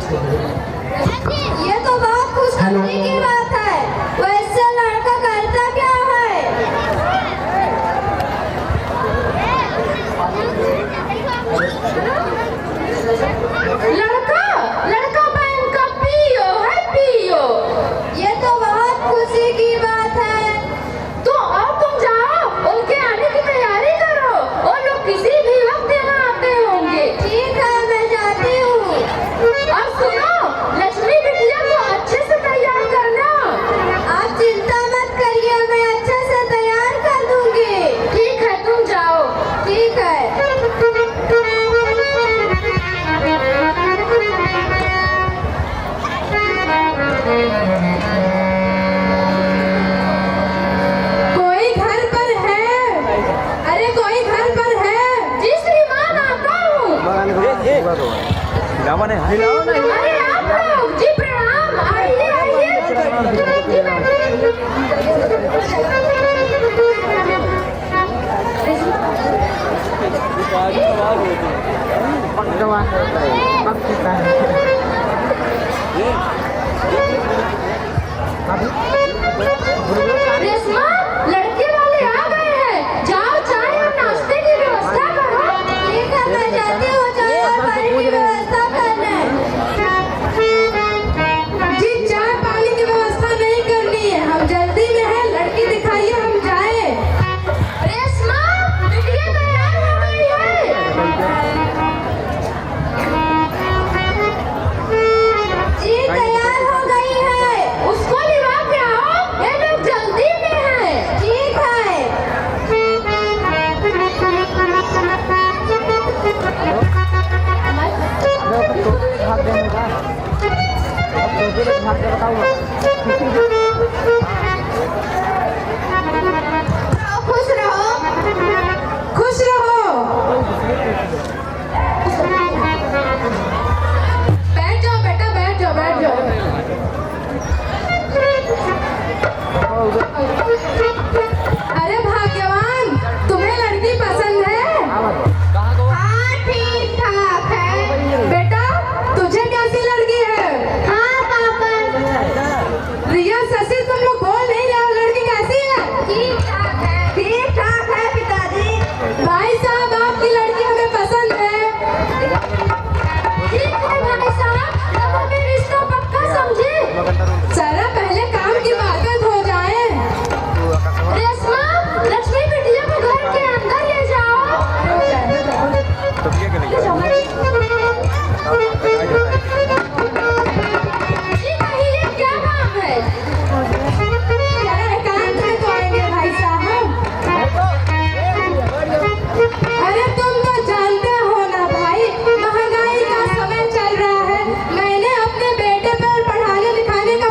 ये तो बहुत खुशखबरी की बात है। वैसे लड़का करता क्या है? लड़का लड़का बैंक का पीओ है, पीओ। ये तो बहुत खुशी की बात है। तो अब तुम जाओ, उनके आने की तैयारी करो। और लोग किसी भी वक्त यहाँ आते होंगे। ठीक है, मैं जाती हूँ। और सुनो, लक्ष्मी बिटिया को अच्छे से तैयार करना। आप चिंता मत करिए, मैं अच्छे से तैयार कर दूंगी। ठीक है, तुम जाओ। ठीक है। कोई घर पर है? अरे कोई घर पर है? जी श्रीमान, आता हूँ। अरे आप लोग, जी प्रणाम, आइए आइए। रेशमा, लड़के वाले आ गए हैं। जाओ, चाय और नाश्ते की व्यवस्था करो। ठीक है, मैं जाती हूँ चाय और पानी की व्यवस्था करने। जी, चाय पानी की व्यवस्था नहीं करनी है, हम जल्दी में है। लड़की दिखाइए, हम जाए। रेशमा, बिटिया तैयार हो गई है। जी, तैयार हो गई है। उसको लिवा के आओ, ये लोग जल्दी में हैं। ठीक है। खुश रहो, खुश रहो। बैठ जाओ बेटा, बैठ जाओ, बैठ जाओ। अरे भाग्यवान, तुम्हें लड़की पसंद है? हाँ, ठीक ठाक है। बेटा, तुझे कैसी लड़की है? हाँ पापा। रिया, शशि, तुम लोग बोल नहीं रहे हो, लड़की कैसी है? ठीक ठाक है। ठीक ठाक है पिताजी। भाई साहब, आपकी लड़की हमें पसंद है। ठीक है भाई साहब, अब हमें रिश्ता पक्का समझे। सारा पहले काम की बातें हो जाए। रेशमा, लक्ष्मी बिटिया को घर के अंदर ले जाओ। जी कहिए, क्या काम है? जरा एकांत में तो आएंगे भाई साहब। अरे तुम तो जानते हो ना भाई, महंगाई का समय चल रहा है। मैंने अपने बेटे पर पढ़ाने लिखाने का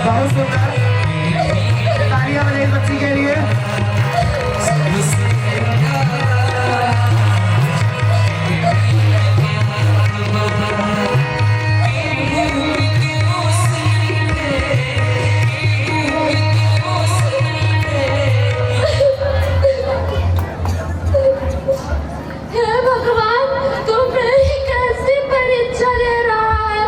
बहुत सुंदर, तालियां बजाइए बच्ची के लिए। हे भगवान, तू मेरी कैसी परीक्षा ले रहा है?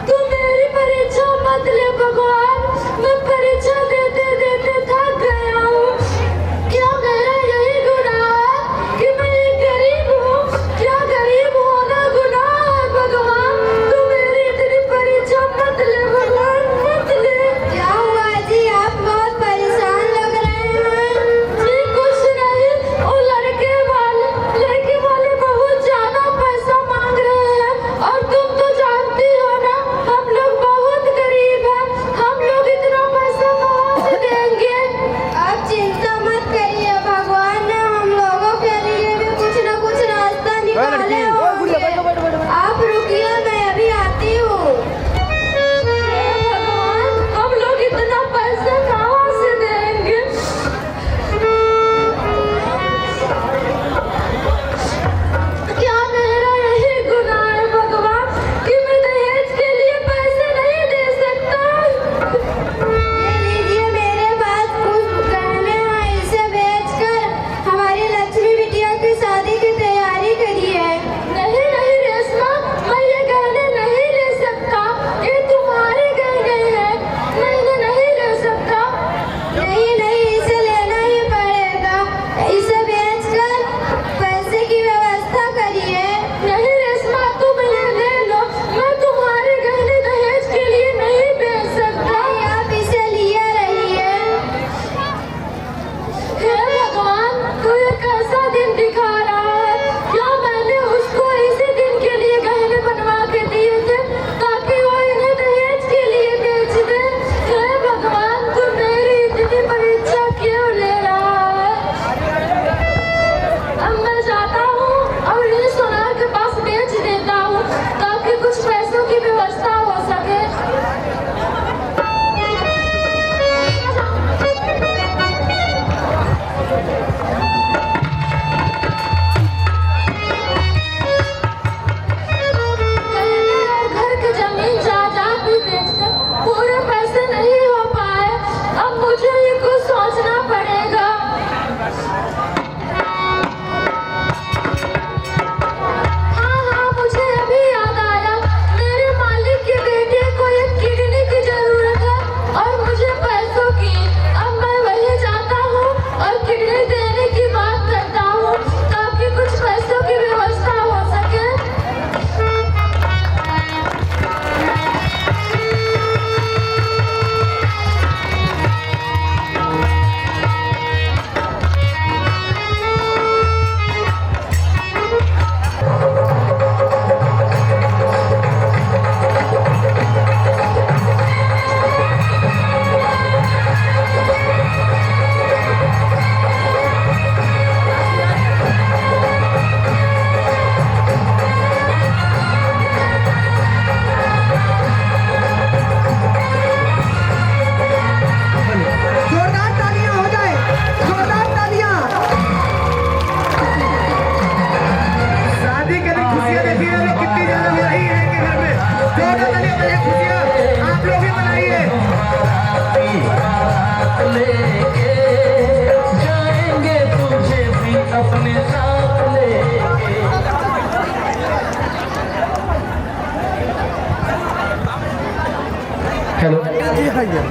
तू मेरी परीक्षा मत ले भगवान, मैं परीक्षा देते देते थक गया हूँ। क्या मेरा यही गुनाह है कि मैं एक गरीब हूँ? क्या गरीब होना गुनाह है भगवान? तू मेरी इतनी परीक्षा मत ले भगवान, मत ले। क्या हुआ जी, आप बहुत परेशान लग रहे हैं? जी कुछ नहीं, वो लड़के वाले बहुत ज्यादा पैसा मांग रहे हैं और तुम तो जानती हो ना, हम लोग बहुत गरीब हैं, हम लोग इतना पैसा कहाँ से देंगे? आप चिंता मत करिए, भगवान ने हम लोगों के लिए भी कुछ न कुछ रास्ता निकाले होंगे। आप रुकिए, मैं अभी आती हूँ। भगवान, हम लोग इतना पैसा कहाँ से देंगे? क्या मेरा यही गुनाह है भगवान कि मैं दहेज के लिए पैसे नहीं दे सकता? ये लीजिए, मेरे पास कुछ गहने हैं, इसे बेचकर हमारी लक्ष्मी बिटिया की शादी की तैयारी करिए। नहीं नहीं रेशमा, मैं ये गहने नहीं ले सकता, ये तुम्हारे गहने हैं, मैं इन्हें नहीं ले सकता। नहीं नहीं, इसे लेना ही पड़ेगा, इसे बेचकर पैसे की व्यवस्था करिए। नहीं रेशमा, तुम इन्हें ले लो, मैं तुम्हारे गहने दहेज के लिए नहीं बेच सकता। नहीं, आप इसे लिए रहिए। हे भगवान, तू ये कैसा दिन दिखा रहा है? क्या मैंने उसको इसी दिन के लिए गहने बनवा के दिए थे ताकि वो इन्हें दहेज के लिए बेच दे? हे भगवान, तू मेरी इतनी परीक्षा क्यों ले रहा है? अब मैं जाता हूँ और इन्हें सोनार के पास बेच देता हूँ ताकि कुछ पैसों की व्यवस्था हो सके। गहने और घर की जमीन जायदाद भी बेचकर पूरे पैसे नहीं हो पाए। अब मुझे ये कुछ सोचना पड़ेगा। हाँ हाँ, मुझे अभी याद आया, मेरे मालिक के बेटे को एक किडनी की जरूरत है और मुझे पैसों की। अब मैं वहीं जाता हूँ और किडनी देने की बात करता हूँ ताकि कुछ पैसों की व्यवस्था हो सके। जोरदार तालियां हो जाए, जोरदार तालियां। शादी के लिए खुशियां देखिए अभी कितनी ज्यादा हो रही है कि घर में। जोरदार तालियां बजाइए, खुशियां आप लोग भी मनाइए। लेके जाएंगे तुझे भी अपने साथ लेके। हेलो, जी आइए,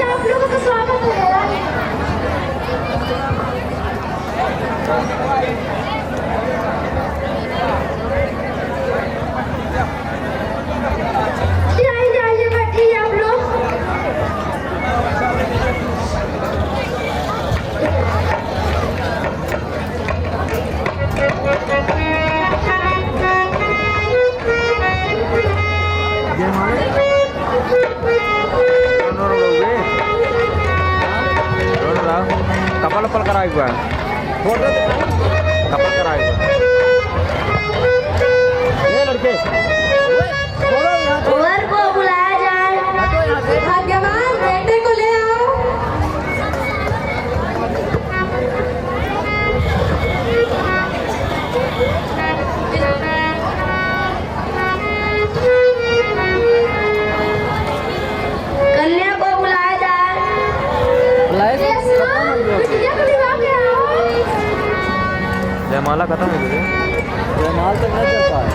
आप लोगों का स्वागत है। जी आइए, बैठिए आप लोग। kapal karaig ba? Kapal karaig ba? जयमाला खत्म हो गई जयमाल तो नहीं चल पाया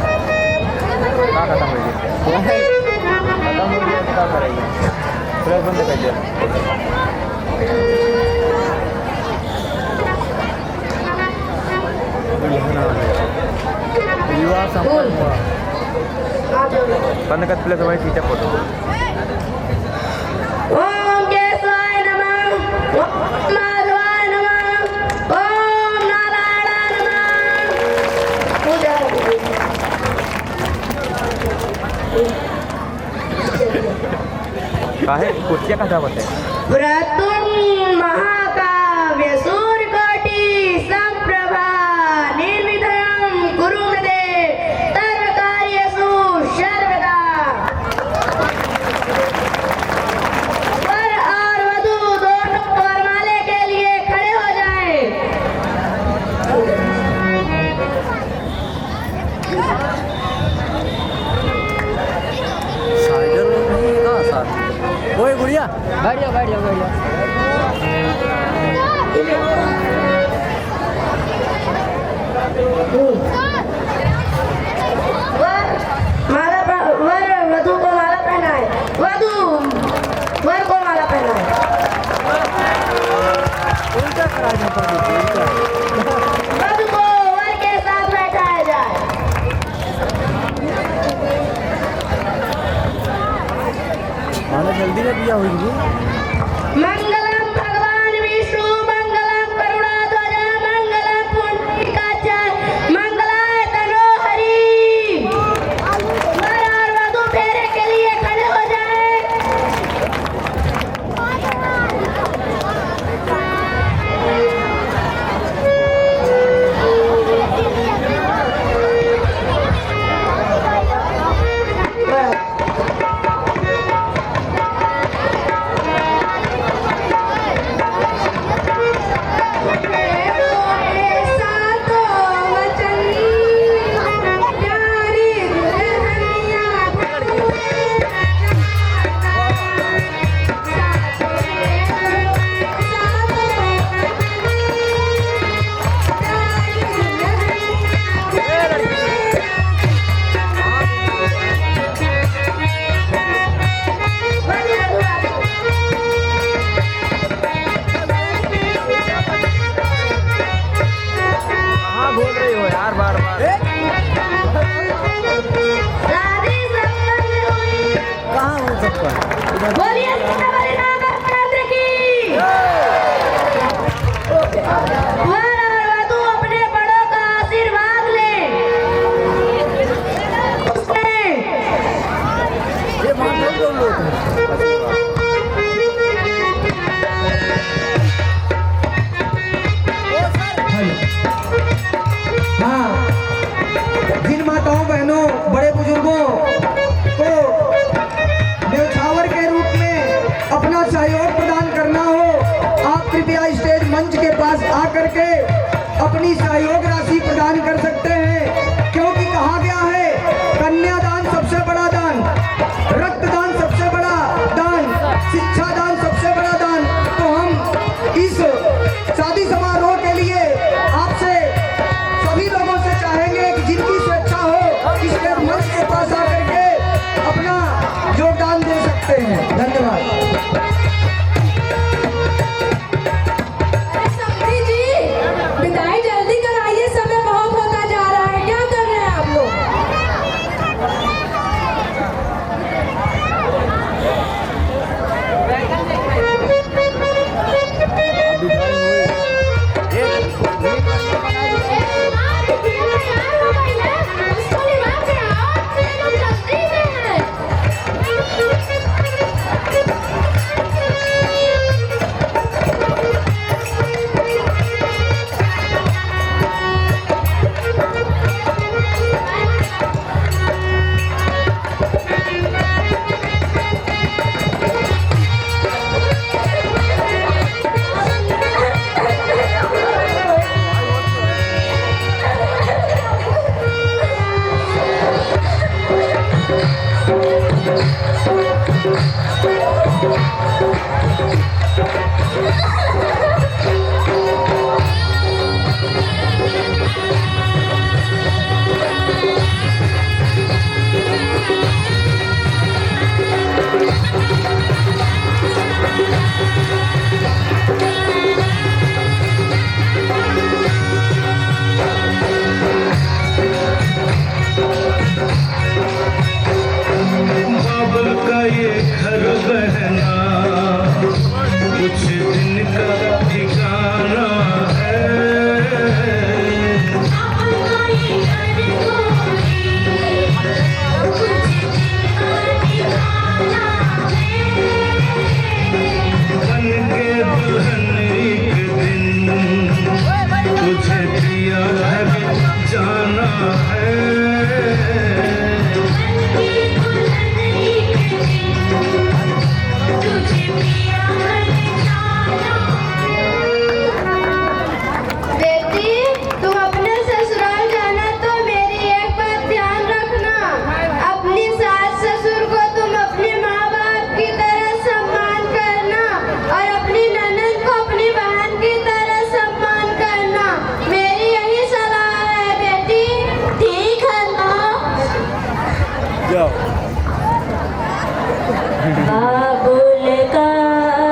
कहाँ खत्म हो गई खत्म हो गया क्या करेंगे फ्लैश बंद कर दिया विवाह संपन्न हुआ बंद कर प्लेस भाई खींचा फोटो ओम केशवाय नमः ओम माधवाय नमः ओम नारायणाय नमः पूजा काहे कुर्सियाँ कहाँ जावत है व्रतुं महाकाव्य सूर्यकोटि संप्रभा निर्विघ्नं कुरु मे देव सर्वकार्येषु सर्वदा वर और वधू दोनों वरमाले के लिए खड़े हो जाएं। साइडर लोग नहीं है कहाँ साथ ओए गुड़िया बैठ जाओ बैठ जाओ बैठ जाओ वर वधू को माला पहनाए वधू वर को माला पहनाए उल्टा कराना पड़ेगा वधू को वर के साथ बैठाया जाए। माला जल्दी में दिया हुई मंगलम भगवान विष्णु मंगलम करुणाध्वज मंगलम पुंडरीकाक्ष मंगलाय तनोहरि। वर और वधू फेरे के लिए खड़े हो जाएं। कहाँ बोल रही हो यार बार बार शादी संपन्न हुई। कहाँ हो सकता है बोलिए सीतामढ़ी नवरात्र की। वर और वधू अपने बड़ों का आशीर्वाद लें। ये मान लो लोग हाँ जिन माताओं बहनों बड़े बुजुर्गों को न्यौछावर के रूप में अपना सहयोग प्रदान करना हो आप कृपया स्टेज मंच के पास आकर के अपनी सहयोग राशि प्रदान कर सकते हैं क्योंकि कहा गया है कन्यादान सबसे बड़ा दान रक्तदान सबसे बड़ा दान शिक्षा दान सबसे बड़ा दान। तो हम इस शादी समारोह के लिए आपसे सभी लोगों से चाहेंगे कि जिनकी स्वेच्छा हो इसके मंच के पास आकर के अपना योगदान दे सकते हैं। धन्यवाद। समधी जी विदाई जल्दी कराइए समय बहुत होता जा रहा है। क्या कर रहे हैं आप लोग? पिया लगे जाना है। बेटी, तुम अपने ससुराल जाना तो मेरी एक बात ध्यान रखना, अपनी सास ससुर को तुम अपने माँ बाप की तरह सम्मान करना और अपनी ननद को अपनी बहन की तरह सम्मान करना। मेरी यही सलाह है बेटी। ठीक है माँ। जाओ। बाबुल का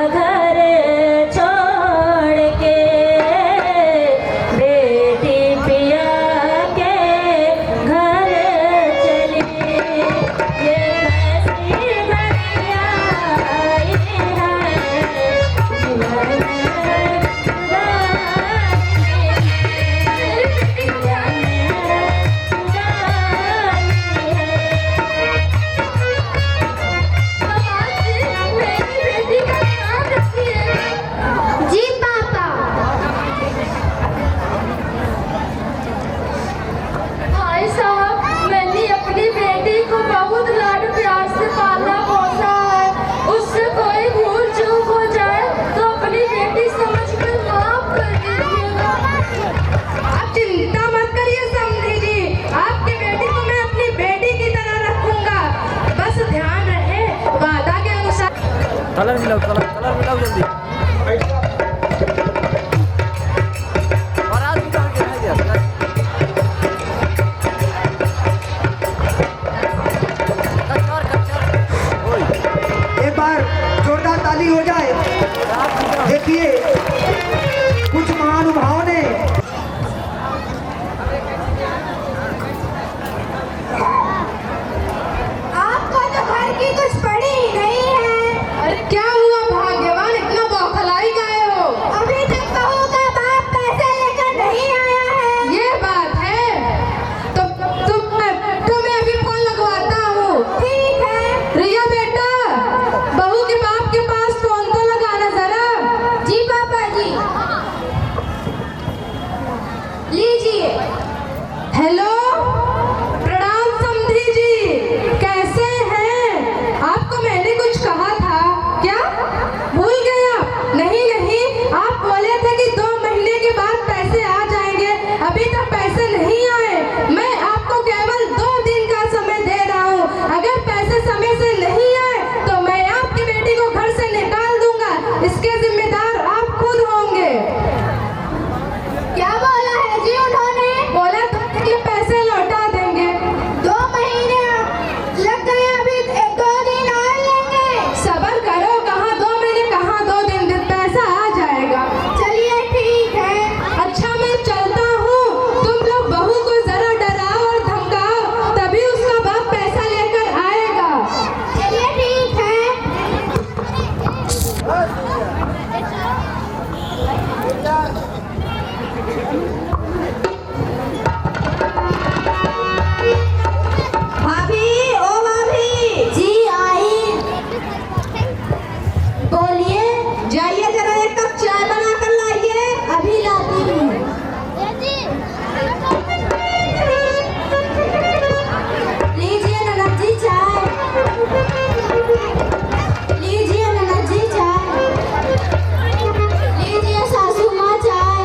घर छोड़ के बेटी पिया के घर चली, ये कैसी घड़ियाँ आई है, जीवन जी पापा। भाई साहब, मैंने अपनी बेटी को बहुत लाड प्यार से पाला पोसा है। उससे कोई भूल चूक हो जाए तो अपनी बेटी समझकर माफ कर दीजिएगा। आप चिंता मत करिए समधी जी, आपकी बेटी को मैं अपनी बेटी की तरह रखूंगा। बस ध्यान रहे वादा के अनुसार। कलर मिलाओ जल्दी। और आज भी कहाँ गिरा दिया कलर? ओए, एक बार जोरदार ताली हो जाए। देखिए कुछ महानुभावों ने आपको तो घर की कुछ पड़ी ही नहीं है। अरे क्या हुआ भाग्यवान, इतना बौखलाई गए हो? अभी तक बहू का बाप पैसे लेकर नहीं आया है। ये बात है तो मैं अभी फोन लगवाता हूँ। ठीक है। रिया बेटा, बहू के बाप के पास फोन तो लगाना जरा। जी पापा जी। लीजिए। हेलो, प्रणाम समधी जी, कैसे हैं? आपको मैंने कुछ कहा था क्या? भूल गए आप? नहीं नहीं, आप बोले थे कि 2 महीने के बाद पैसे आ जाएंगे। अभी तक पैसे नहीं आए। मैं आपको केवल 2 दिन का समय दे रहा हूँ। अगर पैसे समय से नहीं आए तो मैं आपकी बेटी को घर से निकाल दूंगा। इसके जिम्मेदार आप खुद होंगे। क्या बोला है जी उन्होंने? बोला तो कि पैसे लौटा देंगे। 2 महीने लग गए, अभी 2 दिन और लेंगे। सब्र करो, कहाँ 2 महीने कहाँ 2 दिन, पैसा आ जाएगा। चलिए ठीक है। अच्छा मैं चलता हूँ, तुम लोग बहू को जरा डराओ और धमकाओ, तभी उसका बाप पैसा लेकर आएगा। चलिए ठीक है। भाभी, ओ भाभी जी आई। बोलिए। जाइए जरा एक कप चाय बना कर लाइए। अभी लाती हूँ। लीजिए ननद जी चाय। लीजिए ननद जी चाय। लीजिए सासू माँ चाय।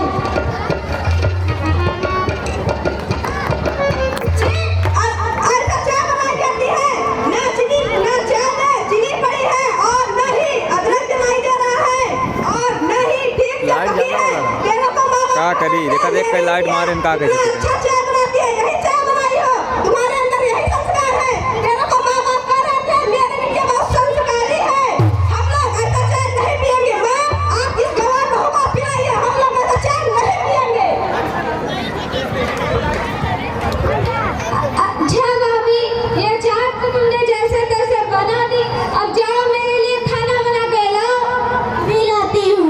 लाइट ज्यादा हो रहा। क्या करी देखा देख के लाइट मारे इनका कैसे। अच्छा भाभी, ये चाट तो तुमने जैसे तैसे बना दी। अब जाओ मेरे लिए खाना बना के लाओ। भी लाती हूँ।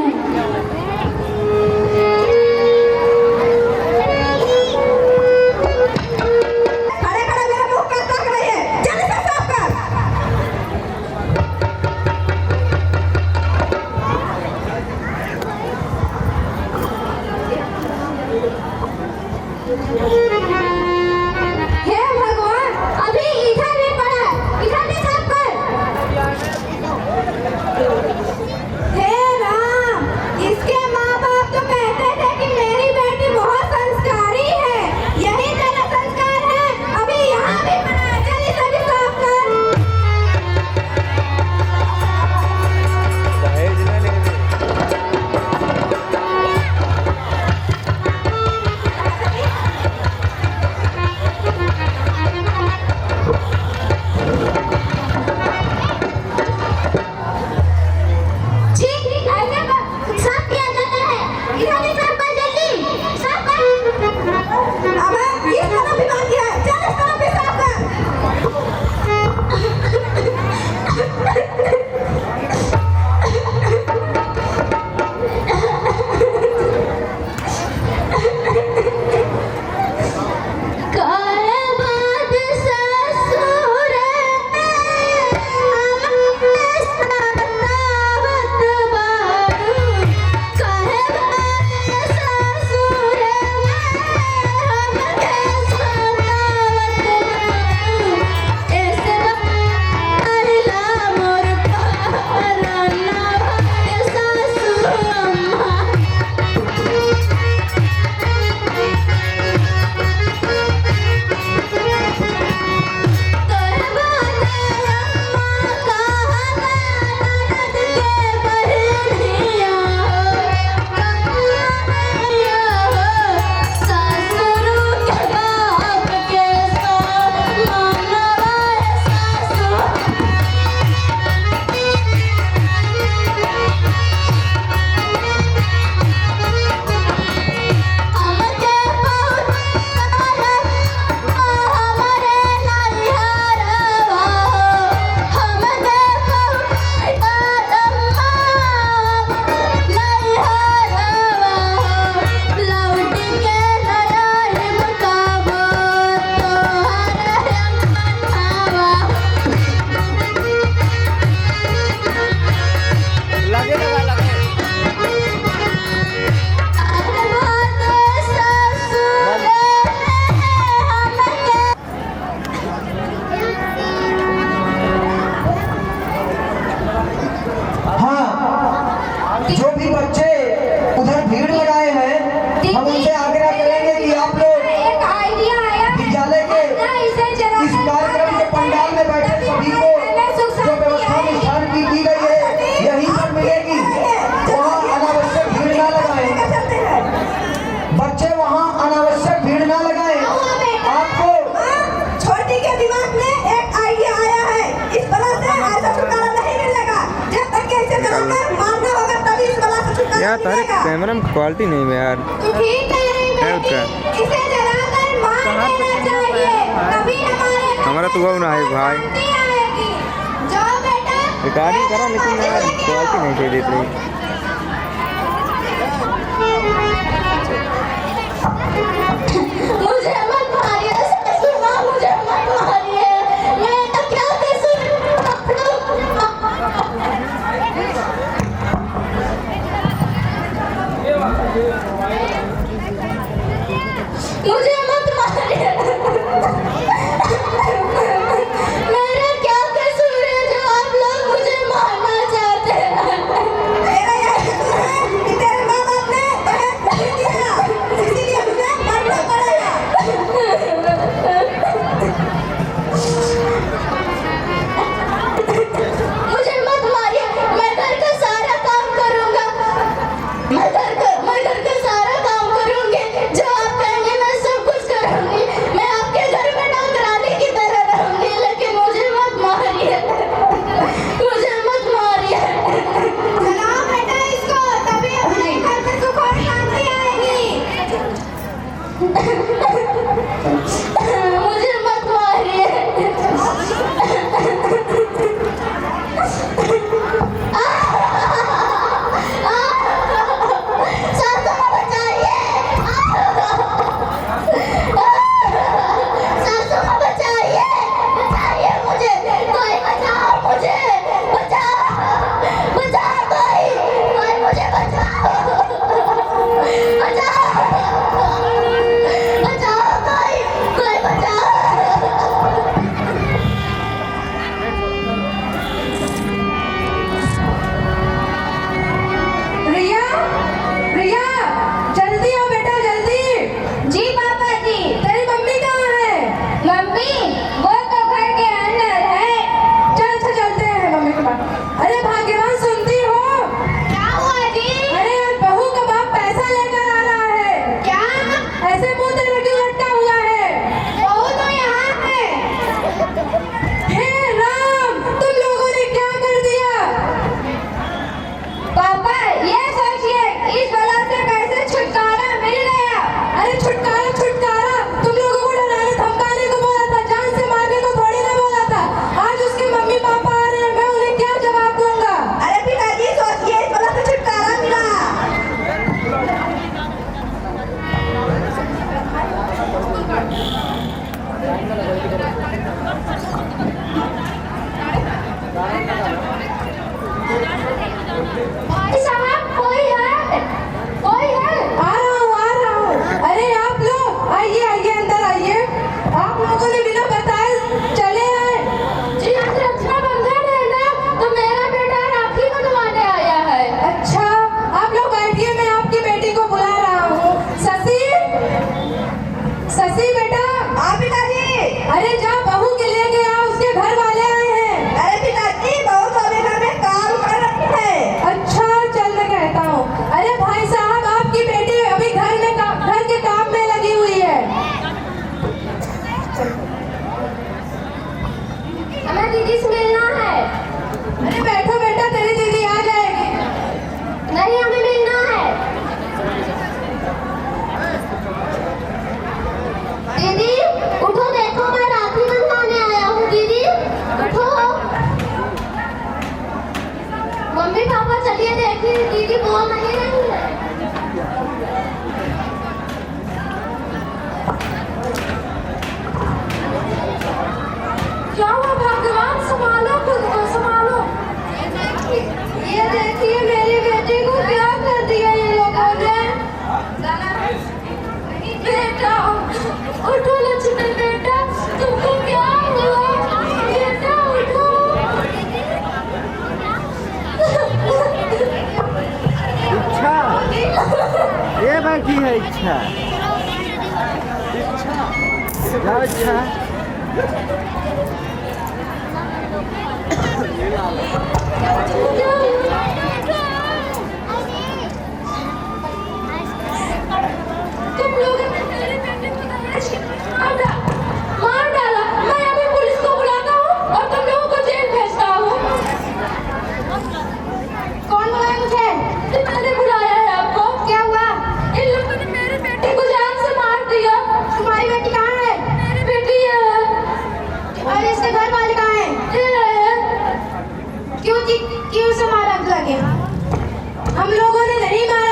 हे भगवान, अभी इधर नहीं पड़ा, इधर नहीं साफ कर। हे राम, इसके माँ बाप तो कहते थे कि मेरी बेटी बहुत संस्कारी है, यही तेरा संस्कार है, अभी यहाँ भी पड़ा है, चल इसे भी साफ कर। दहेज ले लेंगे। ठीक, ऐसे साफ किया जाता है, इधर भी साफ कर, जल्दी साफ कर। अबे इस तरफ भी बाकी है, चल इस तरफ भी साफ कर। कहबाद ससुर लगे लगा लगे। हाँ, जो भी बच्चे उधर भीड़ लगाए हैं, हम उनसे आग्रह करेंगे कि आप लोग एक आइडिया आया, विद्यालय के इसे जरा इस कार्यक्रम के पंडाल में बैठे सभी को जो व्यवस्था निष्ठान की गई है यहीं पर मिलेगी। वहाँ अनावश्यक भीड़ ना लगाएं, बच्चे वहाँ अनावश्यक भीड़ ना लगाएं। आपको छोटी के दिमाग में एक आइडिया आया है, इस बला से ऐसा छुटकारा नहीं मिलेगा, जब तक कि इसे जलाकर मारना होगा तभी इस बला से छुटकारा यार तारे मिलेगा। कैमरा में क्वालिटी नहीं है यार। तू ठीक कह रही बेटी, इसे जलाकर मार देना चाहिए, तभी हमारे घर हमारा तो वो ना है भाई। शांति आएगी। जाओ बेटा, रिकॉर्डिंग करा लेकिन यार क्वालिटी नहीं चाहिए देती रही। मुझे मत मारिए ससुर माँ, मुझे मत मारिए, मैं तो क्या कसूर मुझे मत मारिए, मेरा क्या कसूर है जो आप लोग मुझे मारना चाहते हैं। मेरा यह कसूर है कि तेरे माँ बाप ने तुम्हें नहीं दिया, इसीलिए मुझे मरना पड़ेगा। मुझे मत मारिए, मैं घर का सारा काम करूंगा, मैं घर का सारा काम करूंगी, जो आप कहेंगे मैं सब कुछ करूंगी, मैं आपके घर में नौकरानी की तरह रहूंगी, लेकिन मुझे मत मारिए, मुझे मत मारिए। जलाओ बेटा इसको, तभी अपने घर में सुख और शांति आएगी। मुझे मत मारिए। सासू माँ बचाइए, सासू माँ बचाइए, बचाइए मुझे, कोई बचाओ मुझे, बचाओ बचाओ, कोई मुझे बचाओ, बचाओ बचाओ। छुटकारा तुम लोगों को डराने धमकाने को बोला था, जान से मारने को थोड़ी ना बोला था। आज उसके मम्मी पापा आ रहे हैं, मैं उन्हें क्या जवाब दूंगा? अरे पिताजी सोचिए, इस बला से छुटकारा मिला। भाई साहब कोई है? कोई है? आ रहा हूँ। अरे आप लोग आइए आइए, अंदर आइए। आप लोगों ने बिना बताए चले आए। जी आज रक्षाबंधन है ना, तो मेरा बेटा राखी बंधवाने आया है। अच्छा आप लोग बैठिए, मैं आपकी बेटी को बुला रहा हूँ। शशि, शशि बेटा। हाँ पिताजी। अरे जा बहू के लेके आ, उसके घर वाले आए हैं। अरे पिताजी, बहू तो अभी घर में काम कर रही है। अच्छा चल मैं कहता हूँ। अरे भाई साहब, आपकी बेटी अभी घर के काम में लगी हुई है। हमें दीदी से मिलना है। अरे बैठो बेटा, तेरी दीदी आ जाएगी। नहीं हमें मिलना है। दीदी उठो, देखो मैं राखी बंधवाने आया हूँ। दीदी उठो। मम्मी पापा चलिए देखिए, दीदी बोल नहीं रही है। क्या हुआ भगवान, संभालो खुद को, संभालो। ये देखिए मेरी बेटी को क्या कर दिया ये लोगों ने। बेटा उठो लक्ष्मण, बेटा तुमको क्या हुआ? बेटा उठो। इच्छा, ये बाकी है इच्छा। जाओ इच्छा। क्या हुआ? तुम लोगों ने मेरे बेटे को मार डाला। मैं अभी पुलिस को बुलाता हूँ और तुम लोगों को जेल भेजता हूँ। कौन बुलाया मुझे? मैंने बुलाया है आपको। क्या हुआ? इन लोगों ने मेरे बेटे को जान से मार दिया। तुम्हारी बेटी कहाँ है? मेरी बेटी है। और इसके घर वाले कहाँ हैं? ये रहे। क्यों से मारा लगे? हम लोगों ने नहीं मारा